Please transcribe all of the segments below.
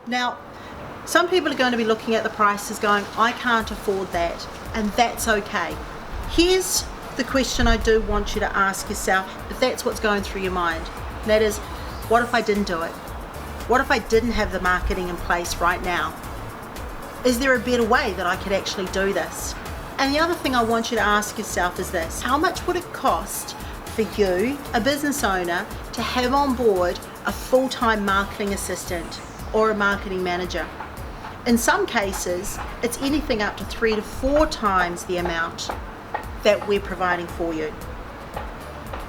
Now, some people are going to be looking at the prices going, I can't afford that, and that's okay. Here's the question I do want you to ask yourself, if that's what's going through your mind. That is, what if I didn't do it? What if I didn't have the marketing in place right now? Is there a better way that I could actually do this? And the other thing I want you to ask yourself is this: how much would it cost for you, a business owner, to have on board a full-time marketing assistant or a marketing manager? In some cases, it's anything up to 3 to 4 times the amount that we're providing for you.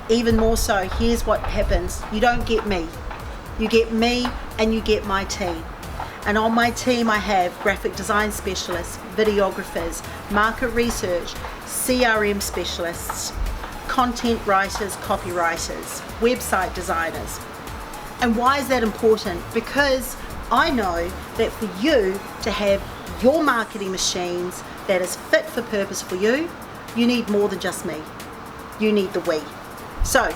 Even more so, here's what happens. You don't get me. You get me and you get my team. And on my team I have graphic design specialists, videographers, market research, CRM specialists, content writers, copywriters, website designers. And why is that important? Because I know that for you to have your marketing machines that is fit for purpose for you, you need more than just me. You need the we. So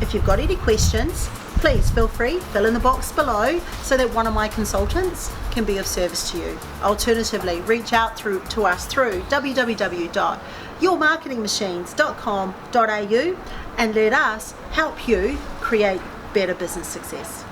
if you've got any questions, please feel free, fill in the box below so that one of my consultants can be of service to you. Alternatively, reach out to us through www.yourmarketingmachines.com.au and let us help you create better business success.